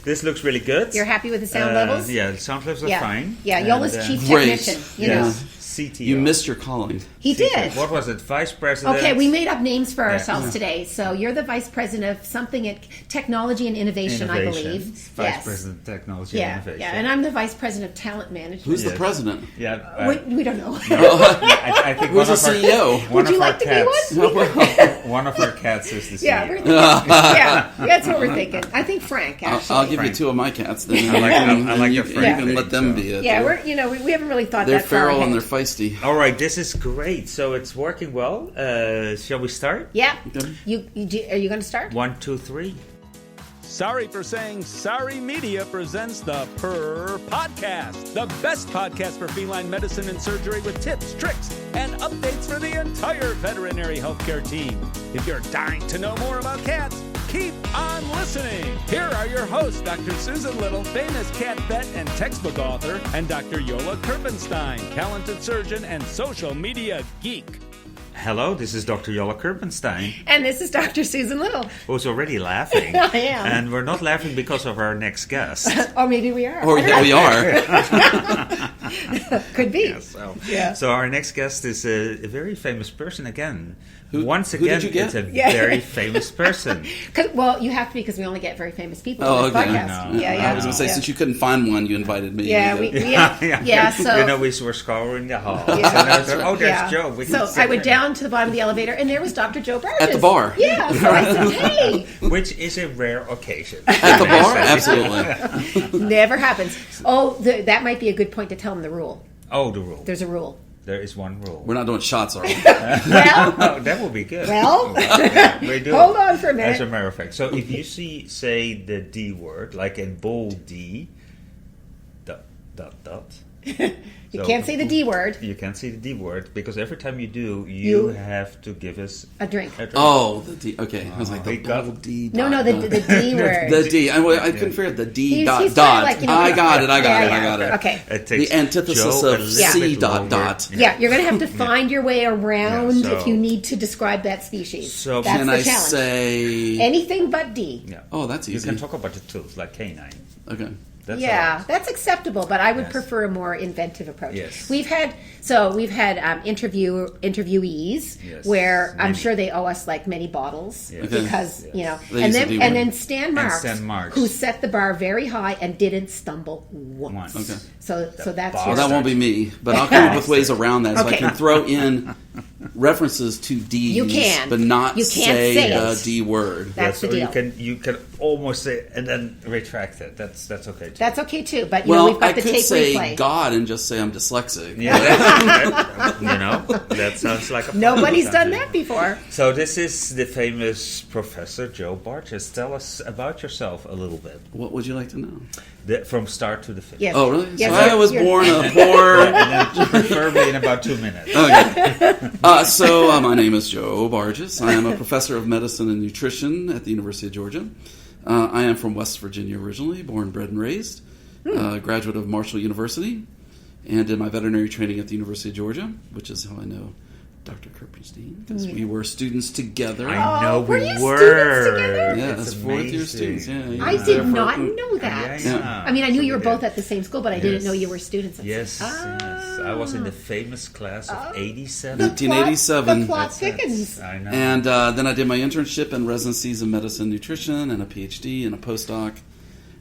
This looks really good. You're happy with the sound levels? Yeah, the sound levels are fine. Yeah, Jolle's chief technician. You know. CTO. You missed your calling. He did. What was it? Vice President? Okay, we made up names for ourselves today. So you're the Vice President of something at Technology and Innovation, I believe. Vice President of Technology and Innovation. Yeah, and I'm the Vice President of Talent Management. Who's the president? Yeah, we don't know. I think who's the CEO? Would you like to be one? One of our cats is the CEO. Yeah, we're thinking, that's what we're thinking. I think Frank, actually. I'll give you 2 of my cats then. I like your Frank. You can let them be it. Yeah, we haven't really thought they're that far feral ahead. and they're feisty. All right, this is great. So it's working well. Shall we start? Yeah. Are you going to start? 1, 2, 3. Sorry for saying Sorry Media presents the Purr Podcast, the best podcast for feline medicine and surgery with tips, tricks, and updates for the entire veterinary healthcare team. If you're dying to know more about cats, keep on listening. Here are your hosts, Dr. Susan Little, famous cat vet and textbook author, and Dr. Jolle Kirpenstein, talented surgeon and social media geek. Hello, this is Dr. Jolle Kirpenstein. And this is Dr. Susan Little. Who's already laughing. I am. And we're not laughing because of our next guest. Or maybe we are. Or we are. Could be. So our next guest is a very famous person again. Once again, it's a very famous person. Well, you have to be because we only get very famous people Oh, on this okay. podcast. I was going to say, since you couldn't find one, you invited me. Yeah, so... we were scouring the hall. Yeah. So there's Joe. So I went down to the bottom of the elevator, and there was Dr. Joe Bartges. At the bar. Yeah, so I said, hey. Which is a rare occasion. At the bar? Absolutely. Never happens. Oh, that might be a good point to tell them the rule. Oh, the rule. There's a rule. There is one rule. We're not doing shots, are we? Well, that would be good. Well, we do. Hold on for a minute. As a matter of fact. So if you say the D word, like in bold D, ... You can't say the D word. You can't say the D word because every time you do, you have to give us a drink. Oh, the D. Okay, I was like the D. No, the D word. The D. I couldn't figure the D He's dot. Like, I got it. Okay. The antithesis of C dot. Yeah, you're going to have to find your way around if you need to describe that species. So that's can the I challenge. Say anything but D? Yeah. Oh, that's easy. You can talk about the tools like canine. Okay. That's acceptable, but I would prefer a more inventive approach. Yes. We've had interviewees where I'm sure they owe us like many bottles because and then Stan Marks, who set the bar very high and didn't stumble once. Okay. So that's well, that won't be me, but I'll come up with ways around that. So I can throw in references to D's, but not say the D word. That's the deal. You can almost say it and then retract it. That's okay too. That's okay too. But we've got the tape replay. I could say God and just say I'm dyslexic. Yeah, that sounds like a nobody's done that before. So this is the famous Professor Joe Bartges. Tell us about yourself a little bit. What would you like to know? From start to the finish. Yes. Oh, really? Yes. So I was born a poor... and then preferably in about 2 minutes. Okay. So my name is Joe Bartges. I am a professor of medicine and nutrition at the University of Georgia. I am from West Virginia originally, born, bred, and raised. Graduate of Marshall University. And did my veterinary training at the University of Georgia, which is how I know Dr. Kirpenstein, because we were students together. I know we were. Were. Students together? Yeah, that's fourth-year students. Yeah. I did not know that. Yeah. I mean, I knew you were both at the same school, but I didn't know you were students. Yes. I was in the famous class of 87. 1987. The plot thickens. I know. And then I did my internship and residencies in medicine and nutrition and a PhD and a postdoc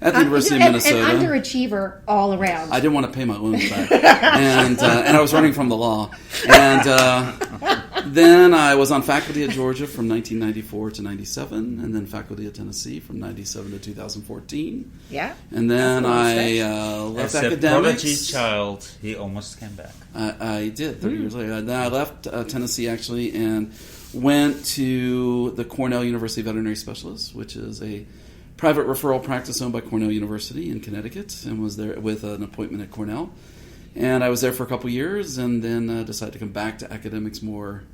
at the University of Minnesota. An underachiever all around. I didn't want to pay my loans back. and I was running from the law. And then I was on faculty at Georgia from 1994 to 97, and then faculty at Tennessee from 97 to 2014. Yeah. And then I left academics. As a prodigy child, he almost came back. I did, 30 years later. Then I left Tennessee, actually, and went to the Cornell University Veterinary Specialist, which is a private referral practice owned by Cornell University in Connecticut, and was there with an appointment at Cornell. And I was there for a couple years, and then decided to come back to academics more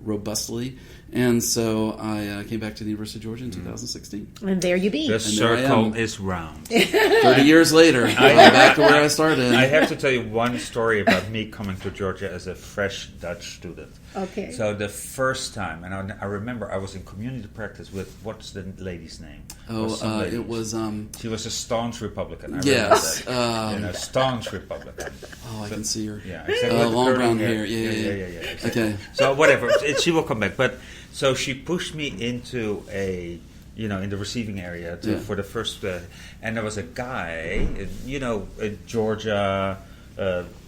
robustly. And so I came back to the University of Georgia in 2016. And there you be. The circle is round. 30 years later, I'm back to where I started. I have to tell you one story about me coming to Georgia as a fresh Dutch student. Okay. So the first time, and I remember I was in community practice with, what's the lady's name? It was... she was a staunch Republican. I yes. a staunch Republican. Oh, I can see her. Yeah, exactly. Long brown hair. Yeah. Exactly. Okay. So whatever, she will come back. But so she pushed me into a, in the receiving area for the first, and there was a guy, Georgia.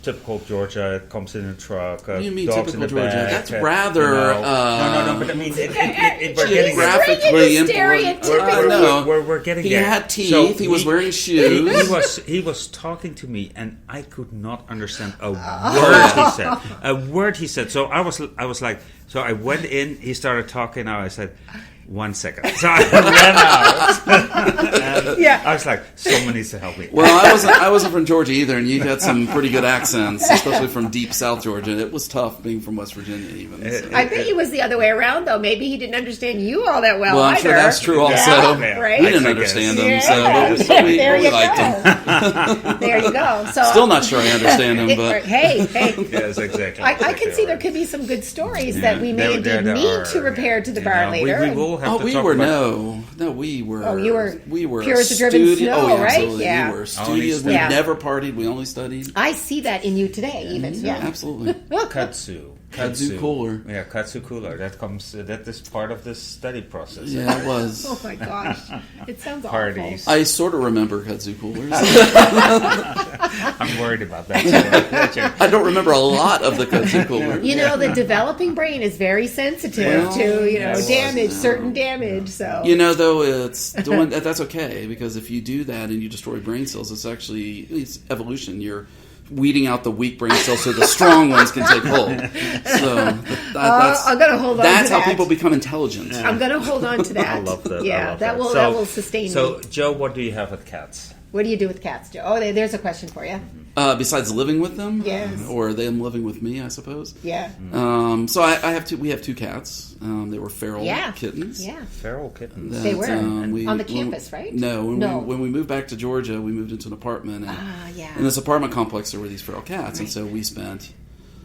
Typical Georgia, comes in a truck. What do you mean dogs typical in the Georgia? back, That's rather... No, but I mean... we're geographically important. We're getting he there. He had teeth, So he was wearing shoes. He was talking to me, and I could not understand a word he said. A word he said. So I was like... So I went in, he started talking, and I said... 1 second. So I ran out. I was like, someone needs to help me. Well, I wasn't from Georgia either, and you had some pretty good accents, especially from deep South Georgia. It was tough being from West Virginia, even. So. I bet he was the other way around, though. Maybe he didn't understand you all that well. Well, I'm either. sure that's true also. Yeah, right? We didn't understand him, but we liked him. There you go. So, still not sure I understand him, but... Hey. Yes, exactly. I can see there could be some good stories that we may indeed need to repair to the bar later. We will have to we talk were about... we were. Oh, you were. We were pure as a driven snow, right? Absolutely. Yeah. We were studious. We never partied. We only studied. I see that in you today, even. Yeah, absolutely. Kudzu cooler. Yeah, kudzu cooler. That is part of this study process. Yeah, it was. Oh my gosh, it sounds Parties. awful. I sort of remember kudzu coolers. I'm worried about that. I don't remember a lot of the kudzu cooler. The developing brain is very sensitive to damage, certain damage. So though that's okay, because if you do that and you destroy brain cells, it's evolution. You're weeding out the weak brain cells so the strong ones can take hold. So I'm going to hold on to that. That's how people become intelligent. I'm going to hold on to that. I love that. Yeah, that will sustain me. So, Joe, what do you have with cats? What do you do with cats, Joe? Oh, there's a question for you. Besides living with them? Yes. Or them living with me, I suppose? Yeah. So we have two cats. They were feral kittens. Yeah. Feral kittens. They were. On the campus, right? No. When we moved back to Georgia, we moved into an apartment. And in this apartment complex, there were these feral cats. Right. And so we spent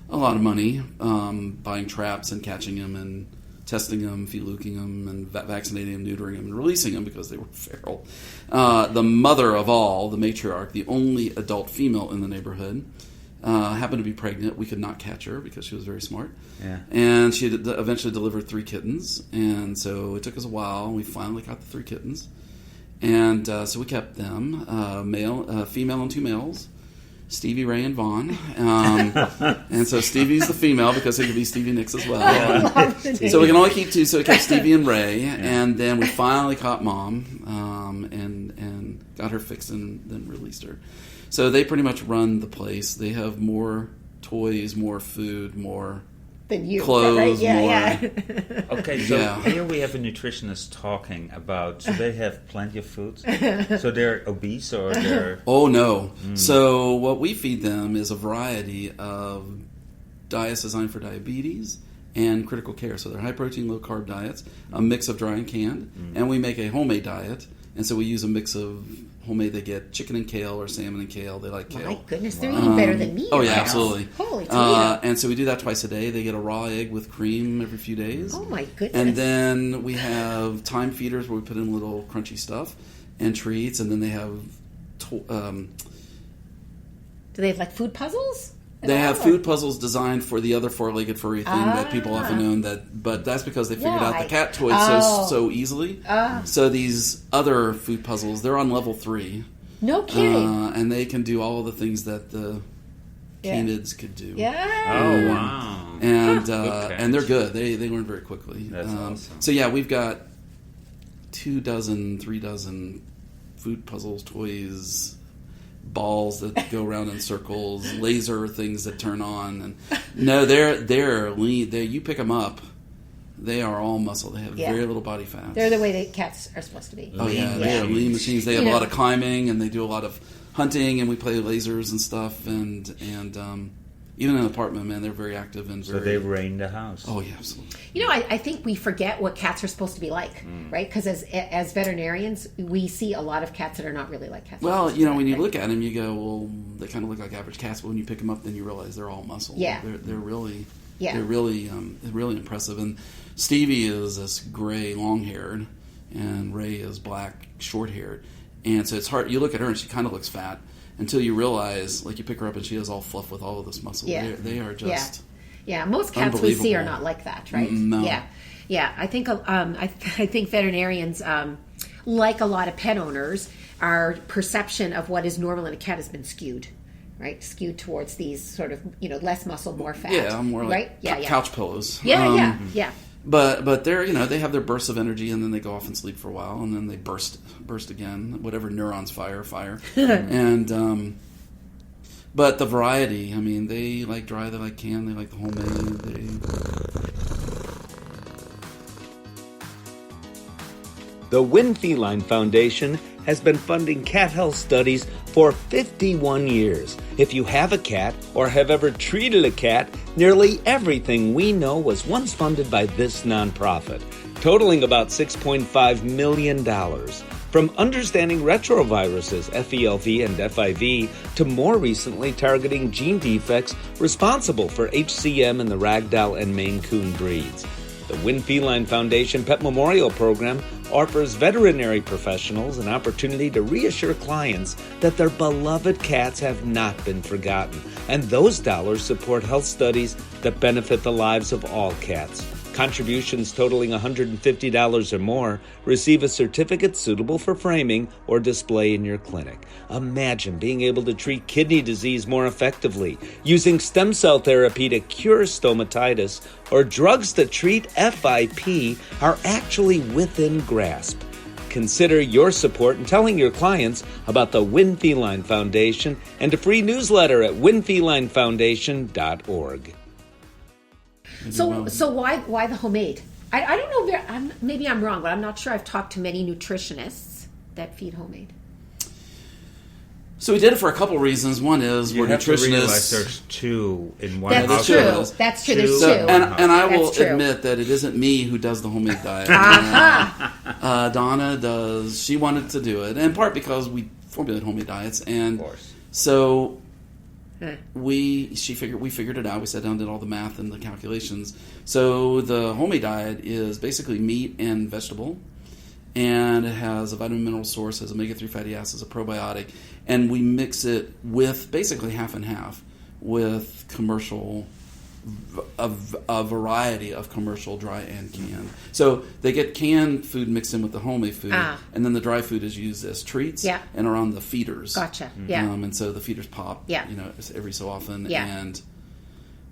a lot of money buying traps and catching them and testing them, feluking them, and vaccinating them, neutering them, and releasing them because they were feral. The mother of all, the matriarch, the only adult female in the neighborhood, happened to be pregnant. We could not catch her because she was very smart. Yeah. And she eventually delivered 3 kittens. And so it took us a while, and we finally got the 3 kittens. And so we kept them, female and 2 males. Stevie, Ray, and Vaughn. And so Stevie's the female because it could be Stevie Nicks as well. So we can only keep 2, so we kept Stevie and Ray. And then we finally caught Mom and got her fixed and then released her. So they pretty much run the place. They have more toys, more food, more than you. Clothes, right? Yeah. Okay, so here we have a nutritionist talking about, so they have plenty of food? So they're obese or they're... Oh, no. So what we feed them is a variety of diets designed for diabetes and critical care. So they're high-protein, low-carb diets, a mix of dry and canned, and we make a homemade diet. And so we use a mix of homemade. They get chicken and kale or salmon and kale. They like kale. My goodness, they're eating better than me. Oh, yeah, absolutely. Holy tomato. And so we do that twice a day. They get a raw egg with cream every few days. Oh, my goodness. And then we have time feeders where we put in little crunchy stuff and treats. And then they have... do they have, like, food puzzles? They have food puzzles designed for the other 4-legged furry thing that people often own. But that's because they figured out the cat toys so easily. So these other food puzzles, they're on level 3. No kidding. And they can do all of the things that the canids could do. Yeah. Oh, wow. And they're good. They learn very quickly. That's awesome. So yeah, we've got 3 dozen food puzzles, toys, balls that go around in circles, laser things that turn on, and no, they're lean. You pick them up, they are all muscle. They have very little body fat. They're the way that cats are supposed to be. Oh yeah, they are lean machines. They have a lot of climbing, and they do a lot of hunting, and we play lasers and stuff, and Even in an apartment, man, they're very active and very... So they reign the house. Oh, yeah, absolutely. I think we forget what cats are supposed to be like, right? Because as veterinarians, we see a lot of cats that are not really like cats. Well, when you look at them, you go, well, they kind of look like average cats, but when you pick them up, then you realize they're all muscle. Yeah. They're really really impressive. And Stevie is this gray, long-haired, and Ray is black, short-haired. And so it's hard. You look at her, and she kind of looks fat. Until you realize, like you pick her up and she has all fluff with all of this muscle. Yeah. They are just most cats we see are not like that, right? No. Yeah. I think veterinarians, like a lot of pet owners, our perception of what is normal in a cat has been skewed, right? Skewed towards these sort of less muscle, more fat. Yeah, more like couch pillows. Yeah. But they're they have their bursts of energy, and then they go off and sleep for a while, and then they burst again. Whatever neurons fire, and but the variety. I mean, they like dry, they like canned, they like the homemade. The Win Feline Foundation has been funding cat health studies for 51 years. If you have a cat or have ever treated a cat, nearly everything we know was once funded by this nonprofit, totaling about $6.5 million. From understanding retroviruses, FELV and FIV, to more recently targeting gene defects responsible for HCM in the Ragdoll and Maine Coon breeds. The Win Feline Foundation Pet Memorial Program offers veterinary professionals an opportunity to reassure clients that their beloved cats have not been forgotten, and those dollars support health studies that benefit the lives of all cats. Contributions totaling $150 or more receive a certificate suitable for framing or display in your clinic. Imagine being able to treat kidney disease more effectively, using stem cell therapy to cure stomatitis, or drugs to treat FIP are actually within grasp. Consider your support in telling your clients about the Win Feline Foundation and a free newsletter at winfelinefoundation.org. So why the homemade? I don't know. Maybe I'm wrong, but I'm not sure. I've talked to many nutritionists that feed homemade. So we did it for a couple reasons. One is we're nutritionists. To realize there's two in one. That's true. That's true. There's two. And I will admit that it isn't me who does the homemade diet. Donna does. She wanted to do it, in part because we formulate homemade diets, and of course. So we figured it out. We sat down and did all the math and the calculations. So the homemade diet is basically meat and vegetable, and it has a vitamin mineral source, has omega-3 fatty acids, a probiotic, and we mix it with basically half and half with a variety of commercial dry and canned. So they get canned food mixed in with the homemade food, and then the dry food is used as treats and are on the feeders. Gotcha. Yeah. And so the feeders pop, every so often. Yeah.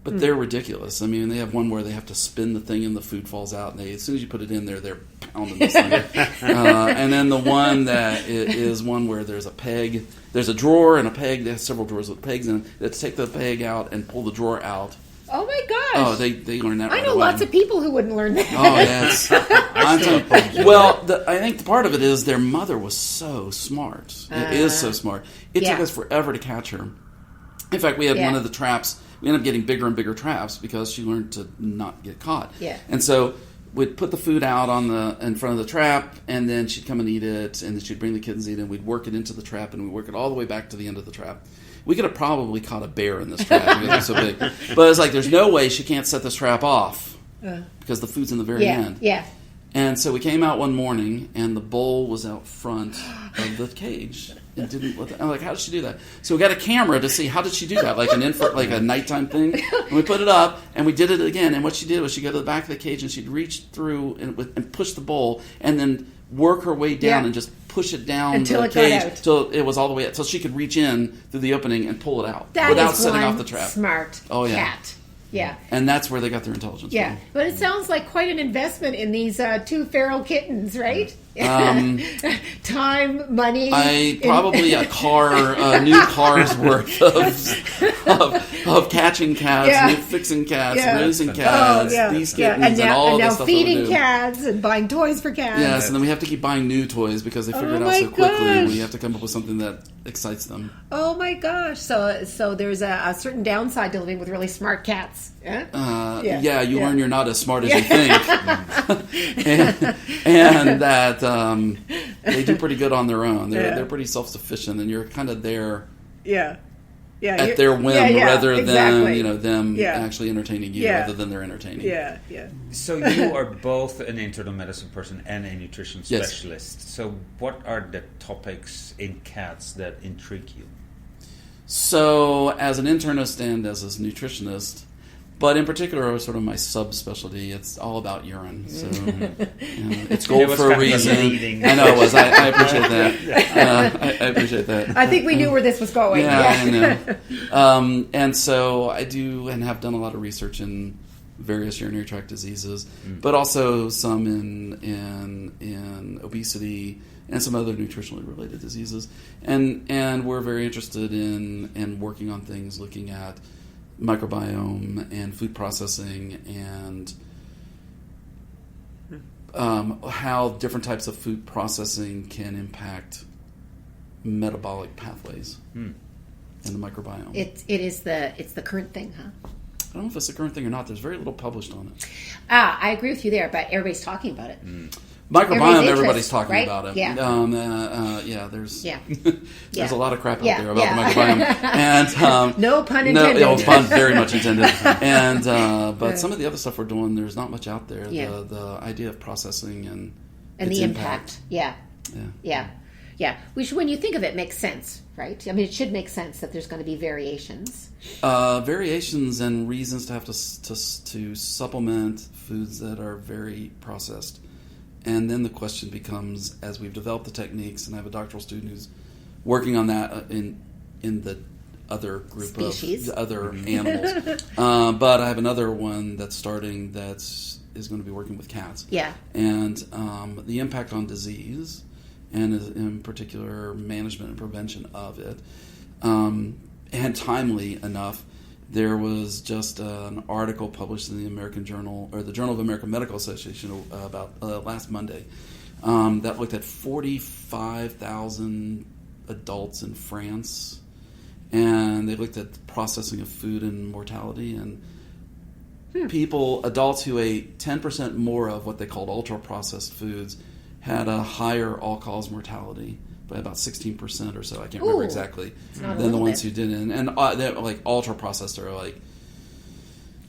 But they're ridiculous. I mean, they have one where they have to spin the thing and the food falls out, and as soon as you put it in there, they're pounding this thing. And then the one that is one where there's a peg. There's a drawer and a peg. There's several drawers with pegs in it. Let's take the peg out and pull the drawer out. Oh my gosh! Oh, they learn that. I know lots of people who wouldn't learn that. Oh yes. I think the part of it is their mother was so smart. It is so smart. It took us forever to catch her. In fact, we had one of the traps. We ended up getting bigger and bigger traps because she learned to not get caught. Yeah. And so we'd put the food out in front of the trap, and then she'd come and eat it, and then she'd bring the kittens to eat it, and we'd work it into the trap, and we'd work it all the way back to the end of the trap. We could have probably caught a bear in this trap because it's so big. But it's like, there's no way she can't set this trap off because the food's in the very end. Yeah. And so we came out one morning, and the bowl was out front of the cage. And I'm like, how did she do that? So we got a camera to see how did she do that, like a nighttime thing. And we put it up, and we did it again. And what she did was she'd go to the back of the cage, and she'd reach through and push the bowl, and then work her way down and just push it down until the it cage got out. till it was all the way out, till she could reach in through the opening and pull it out that without is setting one off the trap. Smart cat. Yeah. And that's where they got their intelligence from. But it sounds like quite an investment in these two feral kittens, right? Time, money. Probably a new car's worth of of catching cats, fixing cats, raising cats, these kittens, and all now the stuff feeding cats and buying toys for cats. Yes, and then we have to keep buying new toys because they figure it out so quickly. We have to come up with something that excites them. Oh my gosh! So there's a certain downside to living with really smart cats. You learn you're not as smart as you think, and that they do pretty good on their own. They're pretty self-sufficient, and you're kind of there. At their whim, rather than them actually entertaining you, rather than they're entertaining. So you are both an internal medicine person and a nutrition specialist. Yes. So what are the topics in cats that intrigue you? So as an internist and as a nutritionist, but in particular, sort of my subspecialty, it's all about urine. So it's gold for a reason. I know it was. I appreciate that. I appreciate that. I think we knew where this was going. I know. And so I do and have done a lot of research in various urinary tract diseases, but also some in obesity and some other nutritionally related diseases. And we're very interested in working on things looking at microbiome and food processing and how different types of food processing can impact metabolic pathways in the microbiome. It's the current thing, huh? I don't know if it's the current thing or not. There's very little published on it. I agree with you there, but everybody's talking about it. Microbiome, everybody's talking about it. There's a lot of crap out there about the microbiome. And no pun intended. No, pun very much intended. And but some of the other stuff we're doing, there's not much out there. The idea of processing and its the impact. Which, when you think of it, makes sense, right? I mean, it should make sense that there's going to be variations. Variations and reasons to have to supplement foods that are very processed. And then the question becomes, as we've developed the techniques, and I have a doctoral student who's working on that in the other group species of other animals. But I have another one that's starting is going to be working with cats. And the impact on disease, and in particular management and prevention of it. And timely enough, there was just an article published in the American Journal, or the Journal of American Medical Association, about last Monday, that looked at 45,000 adults in France, and they looked at the processing of food and mortality, and adults who ate 10% more of what they called ultra-processed foods had a higher all-cause mortality by about 16% or so. I can't remember exactly, than the ones who didn't. And they're like ultra-processed are like...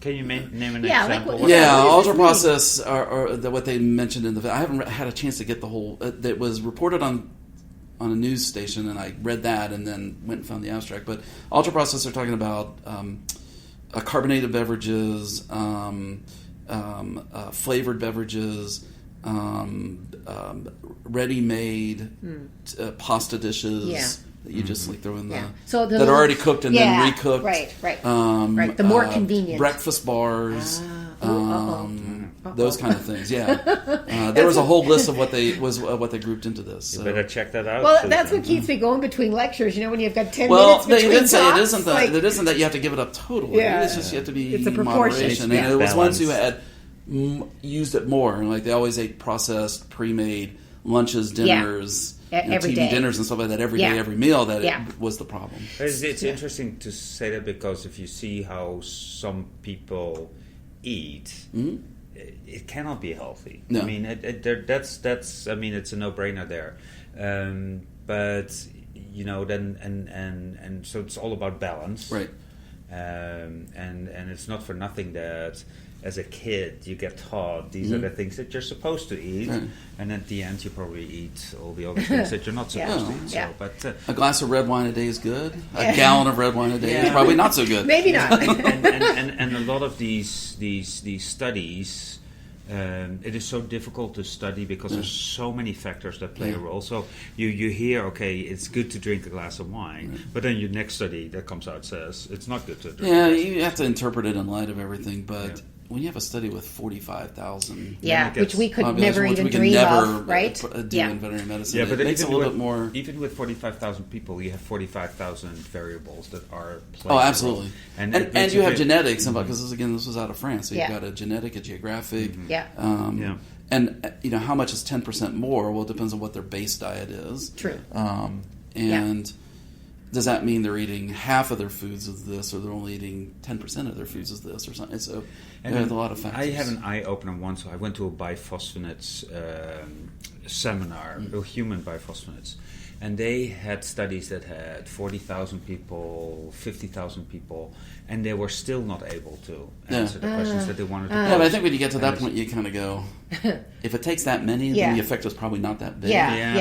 Can you name an example? Ultra-processed are what they mentioned in the... I haven't had a chance to get the whole... That was reported on a news station, and I read that and then went and found the abstract. But ultra-processed are talking about carbonated beverages, flavored beverages, ready-made pasta dishes that you just like throw in that are already cooked and then recooked. Right. The more convenient breakfast bars, those kind of things. There was a whole list of what they grouped into this. So. You better check that out. Well, that's what keeps me going between lectures. When you've got 10 minutes between they did say talks, it isn't that you have to give it up totally. It's just you have to be it's a proportion. And it was ones who had used it more, like they always ate processed, pre-made lunches, dinners, every TV day. dinners and stuff like that every day, every meal. It was the problem. It's interesting to say that, because if you see how some people eat, it cannot be healthy. No. I mean, that's. I mean, it's a no-brainer there. But then and so it's all about balance, right? And it's not for nothing that, as a kid, you get taught these are the things that you're supposed to eat, and at the end you probably eat all the other things that you're not supposed to eat. So, but a glass of red wine a day is good. A gallon of red wine a day is probably not so good. Maybe not. and a lot of these studies, it is so difficult to study because there's so many factors that play a role. So you hear, okay, it's good to drink a glass of wine, but then your next study that comes out says it's not good to drink. Yeah, you have to interpret it in light of everything, but when you have a study with 45,000, which we could population, never which even we can dream never of, right? Do in veterinary medicine. Yeah, but it makes it a little bit more. Even with 45,000 people, you have 45,000 variables that are playing. Oh, absolutely. And you have genetics, because this was out of France, so you've got a genetic, a geographic. And how much is 10% more? Well, it depends on what their base diet is. True. Does that mean they're eating half of their foods as this, or they're only eating 10% of their foods as this, or something? So there's a lot of factors. I had an eye-opener once. I went to a biphosphonates seminar, human biphosphonates, and they had studies that had 40,000 people, 50,000 people, and they were still not able to answer the questions that they wanted to pose. Yeah, but I think when you get to that point, you kind of go, if it takes that many, then the effect was probably not that big.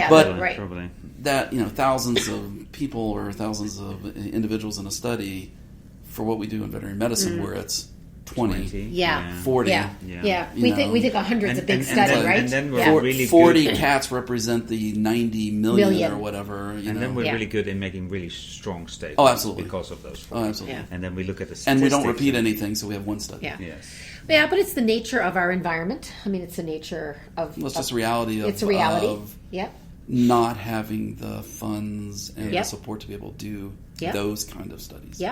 But probably. That, thousands of people or thousands of individuals in a study, for what we do in veterinary medicine, where it's 20, 40. We think 100's a big study, right? And then we're really 40 good. cats represent the 90 million or whatever. And then we're really good in making really strong statements. Oh, absolutely. Because of those 40. Oh, absolutely. And then we look at the statistics. And we don't repeat anything, so we have one study. Yeah, but it's the nature of our environment. I mean, it's the nature of... Well, it's just reality of... It's a reality. Of not having the funds and the support to be able to do those kind of studies.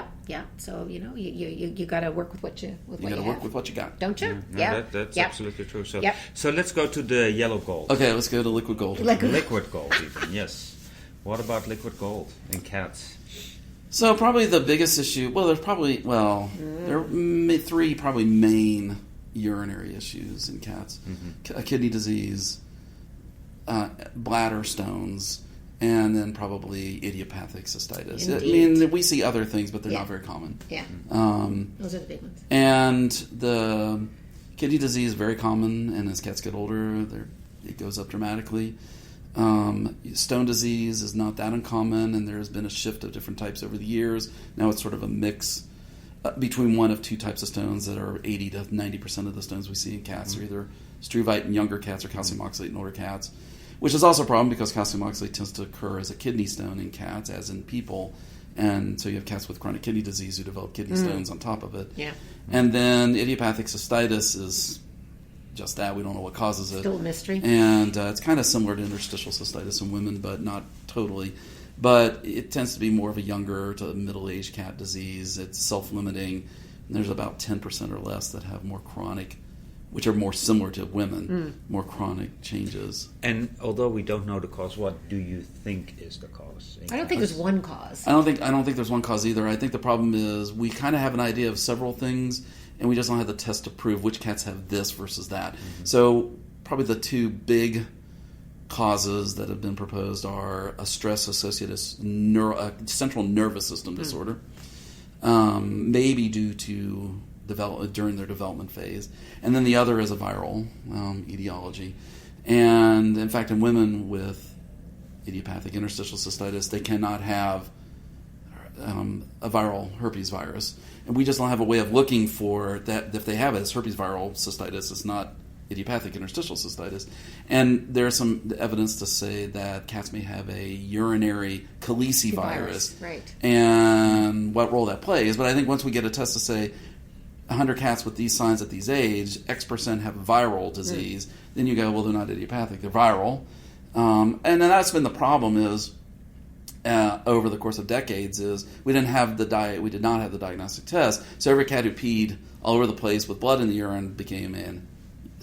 So you got to work with what you have. You got to work with what you got, don't you? That's absolutely true. So let's go to the yellow gold. Okay, let's go to liquid gold. Liquid gold, even yes. What about liquid gold in cats? So probably the biggest issue. Well, there are three probably main urinary issues in cats: kidney disease, bladder stones, and then probably idiopathic cystitis. Indeed. I mean, we see other things, but they're not very common. Those are the big ones. And the kidney disease is very common, and as cats get older, it goes up dramatically. Stone disease is not that uncommon, and there has been a shift of different types over the years. Now it's sort of a mix between one of two types of stones that are 80 to 90% of the stones we see in cats are either struvite in younger cats or calcium oxalate in older cats, which is also a problem because calcium oxalate tends to occur as a kidney stone in cats, as in people. And so you have cats with chronic kidney disease who develop kidney stones on top of it. And then idiopathic cystitis is just that. We don't know what causes it. Still a mystery. And it's kind of similar to interstitial cystitis in women, but not totally. But it tends to be more of a younger to middle-aged cat disease. It's self-limiting. And there's about 10% or less that have more chronic, which are more similar to women, more chronic changes. And although we don't know the cause, what do you think is the cause? I don't think there's one cause. I don't think there's one cause either. I think the problem is we kind of have an idea of several things, and we just don't have the test to prove which cats have this versus that. So probably the two big causes that have been proposed are a stress-associated central nervous system disorder, maybe due to during their development phase, and then the other is a viral etiology. And in fact, in women with idiopathic interstitial cystitis, they cannot have a viral herpes virus, and we just don't have a way of looking for that. If they have it, it's herpes viral cystitis. It's not idiopathic interstitial cystitis. And there's some evidence to say that cats may have a urinary calicivirus, right? And what role that plays. But I think once we get a test to say 100 cats with these signs at these age, X% have viral disease, then you go, well, they're not idiopathic, they're viral. And then that's been the problem is over the course of decades is we did not have the diagnostic test. So every cat who peed all over the place with blood in the urine became a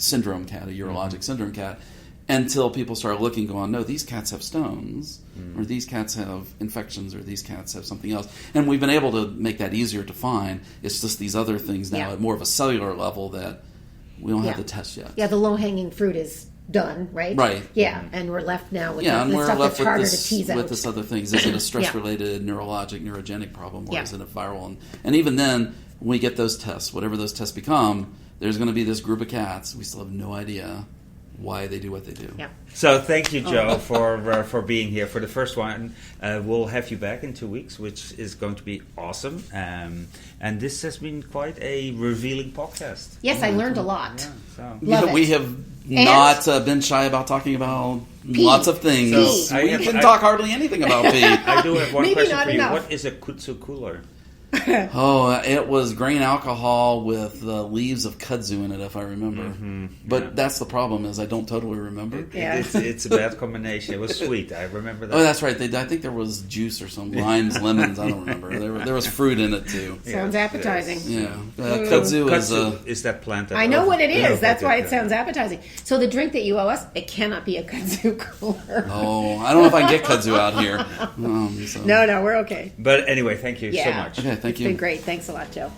syndrome cat, a urologic syndrome cat, until people started looking, going, no, these cats have stones, or these cats have infections, or these cats have something else. And we've been able to make that easier to find. It's just these other things now at more of a cellular level that we don't have the test yet. Yeah, the low-hanging fruit is done, right? Right. Yeah, and we're left now with and the we're stuff left that's harder with to tease out. With this other things. Is it a stress-related neurogenic problem, or is it a viral? And even then, when we get those tests, whatever those tests become, there's going to be this group of cats. We still have no idea why they do what they do. Yeah. So thank you, Joe, for being here for the first one. We'll have you back in 2 weeks, which is going to be awesome. And this has been quite a revealing podcast. Yes, I learned a lot. Yeah, so. We have not been shy about talking about lots of things. So we can talk hardly anything about pee. I do have one question not for you. enough. What is a kutsu cooler? It was grain alcohol with leaves of kudzu in it, if I remember. But that's the problem, is I don't totally remember. Yeah. It's a bad combination. It was sweet. I remember that. Oh, that's right. I think there was juice or some limes, lemons. I don't remember. There was fruit in it too. Sounds appetizing. Yeah, kudzu is that plant. I know what it is. That's why it sounds appetizing. So the drink that you owe us, it cannot be a kudzu cooler. Oh, I don't know if I can get kudzu out here. So. No, we're okay. But anyway, thank you so much. Okay, thank you. It's been great. Thanks a lot, Joe.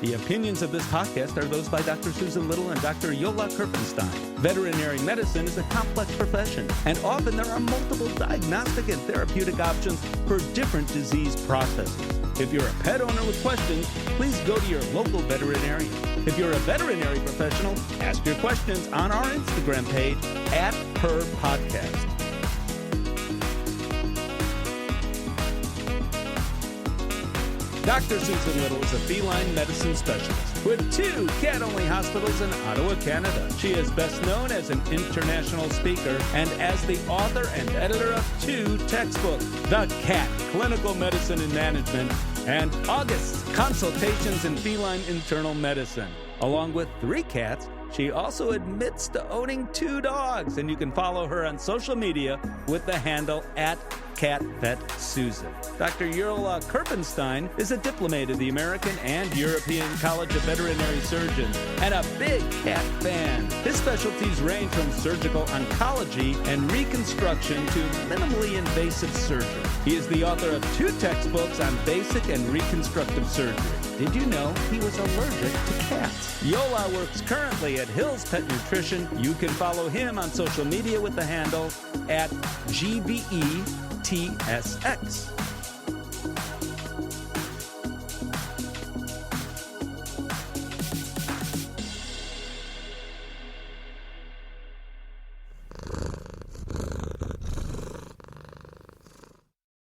The opinions of this podcast are those by Dr. Susan Little and Dr. Jolle Kirpenstein. Veterinary medicine is a complex profession, and often there are multiple diagnostic and therapeutic options for different disease processes. If you're a pet owner with questions, please go to your local veterinarian. If you're a veterinary professional, ask your questions on our Instagram page @Purr Podcast. Dr. Susan Little is a feline medicine specialist with 2 cat-only hospitals in Ottawa, Canada. She is best known as an international speaker and as the author and editor of 2 textbooks, The Cat, Clinical Medicine and Management, and August's Consultations in Feline Internal Medicine. Along with 3 cats, she also admits to owning 2 dogs, and you can follow her on social media with the handle @CatVetSusan. Dr. Jolle Kirpenstein is a diplomate of the American and European College of Veterinary Surgeons and a big cat fan. His specialties range from surgical oncology and reconstruction to minimally invasive surgery. He is the author of 2 textbooks on basic and reconstructive surgery. Did you know he was allergic to cats? Jolle works currently at Hill's Pet Nutrition. You can follow him on social media with the handle @GVETSX.